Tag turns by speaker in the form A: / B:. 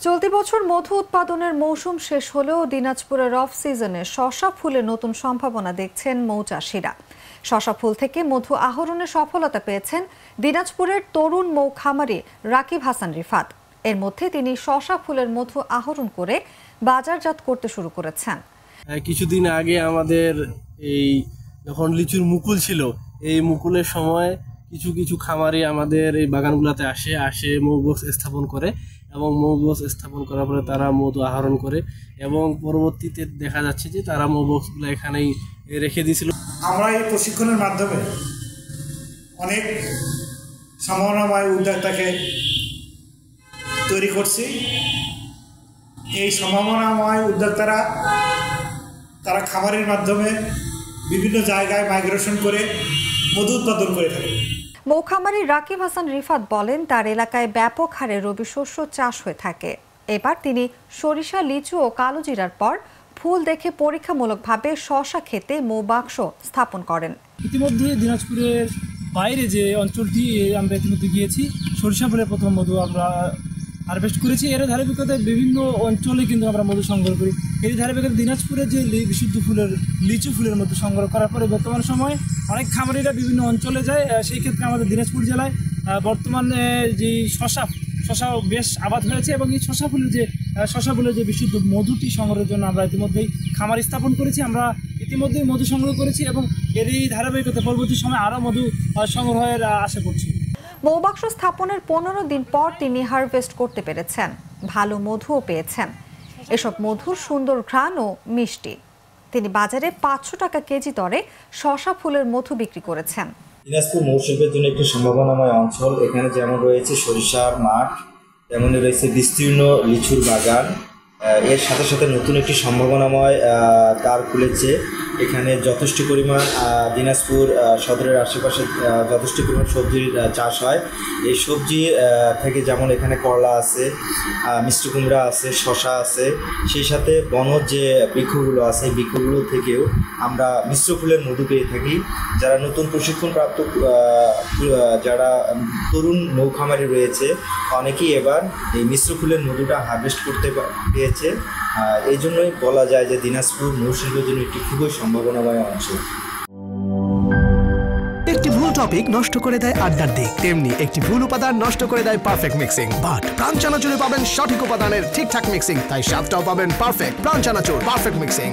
A: চলতি বছর মধু উৎপাদনের মৌসুম শেষ হলেও দিনাজপুরের অফ সিজনে শসা ফুলের নতুন সম্ভাবনা দেখছেন মৌচাষীরা। শসা ফুল থেকে মধু আহরণে সফলতা পেয়েছেন দিনাজপুরের তরুণ মৌ খামারি রাকিব হাসান রিফাত। এর মধ্যে তিনি শসা ফুলের মধু আহরণ করে বাজারজাত করতে শুরু করেছেন।
B: কিছুদিন আগে আমাদের এই যখন লিচুর মুকুল ছিল, এই মুকুলের সময় কিছু কিছু খামারি আমাদের এই বাগানগুলোতে আসে মৌ বক্স স্থাপন করে এবং মৌ বক্স স্থাপন করার পরে তারা মধু আহরণ করে এবং পরবর্তীতে দেখা যাচ্ছে যে তারা মৌ বক্সগুলো এখানেই রেখে দিয়েছিল।
C: আমরা এই প্রশিক্ষণের মাধ্যমে অনেক সম্ভাবনাময় উদ্যোক্তাকে তৈরি করছি। এই সম্ভাবনাময় উদ্যোক্তারা তারা খামারের মাধ্যমে বিভিন্ন জায়গায় মাইগ্রেশন করে মধু উৎপাদন করে থাকে।
A: মৌখামারি রাকিব হাসান রিফাত বলেন, তার এলাকায় ব্যাপক হারে রবি শস্য চাষ হয়ে থাকে। এবার তিনি সরিষা, লিচু ও কালোজিরার পর ফুল দেখে পরীক্ষামূলকভাবে শসা খেতে মৌবাক্স স্থাপন করেন।
D: ইতিমধ্যে দিনাজপুরের বাইরে যে অঞ্চলটি আমরা ইতিমধ্যে গিয়েছি, সরিষা ফুলের প্রথম মধু আমরা হারভেস্ট করেছি। এর ধারাবাহিকতায় বিভিন্ন অঞ্চলে কিন্তু আমরা মধু সংগ্রহ করি। এর ধারাবাহিকতা দিনাজপুরের যে বিশুদ্ধ ফুলের লিচু ফুলের মধু সংগ্রহ করার পরে বর্তমান সময়ে অনেক খামারিরা বিভিন্ন অঞ্চলে যায়। সেই ক্ষেত্রে আমাদের দিনাজপুর জেলায় বর্তমানে যে শসা বেশ আবাদ হয়েছে এবং এই শসা ফুলের যে বিশুদ্ধ মধুটি সংগ্রহের জন্য আমরা ইতিমধ্যেই খামার স্থাপন করেছি। আমরা ইতিমধ্যেই মধু সংগ্রহ করেছি এবং এর এই ধারাবাহিকতা পরবর্তী সময় আরও মধু সংগ্রহের আশা করছি।
A: মৌবাক্স স্থাপনের 15 দিন পর তিনি হারভেস্ট করতে পেরেছেন, ভালো মধুও পেয়েছেন। এসব মধুর সুন্দর ঘ্রাণ ও মিষ্টি। তিনি বাজারে 500 টাকা কেজি দরে শসা ফুলের মধু বিক্রি করেছেন।
E: দিনাজপুর মৌশিল্পের জন্য একটি সম্ভাবনাময় অঞ্চল। এখানে যেমন রয়েছে সরিষার মাঠ, তেমনই রয়েছে বিস্তীর্ণ লিচুর বাগান। এর সাথে সাথে নতুন একটি সম্ভাবনাময় দ্বার খুলেছে। এখানে যথেষ্ট পরিমাণ দিনাজপুর সদরের আশেপাশে যথেষ্ট পরিমাণ সবজির চাষ হয়। এই সবজি থেকে যেমন এখানে করলা আছে, মিষ্টি কুমড়া আছে, শসা আছে, সেই সাথে বনজ যে বৃক্ষগুলো আছে এই বৃক্ষগুলো থেকেও আমরা মিশ্র ফুলের মধু পেয়ে থাকি। যারা নতুন প্রশিক্ষণপ্রাপ্ত যারা তরুণ মৌখামারি রয়েছে, অনেকেই এবার এই মিশ্র ফুলের মধুটা হারভেস্ট করতে পেয়েছে। এই জন্যই বলা যায় যে দিনাজপুর মৌশিল্পের জন্য একটি খুবই সম্ভাবনাময় অঞ্চল।
F: একটি ভুল টপিক নষ্ট করে দেয় আড্ডার দিক, তেমনি একটি ভুল উপাদান নষ্ট করে দেয় পারফেক্ট মিক্সিং। বাট প্রাণ চানাচুরে পাবেন সঠিক উপাদানের ঠিকঠাক মিক্সিং, তাই স্বাদটাও পাবেন পারফেক্ট। প্রাণ চানাচুর, পারফেক্ট মিক্সিং।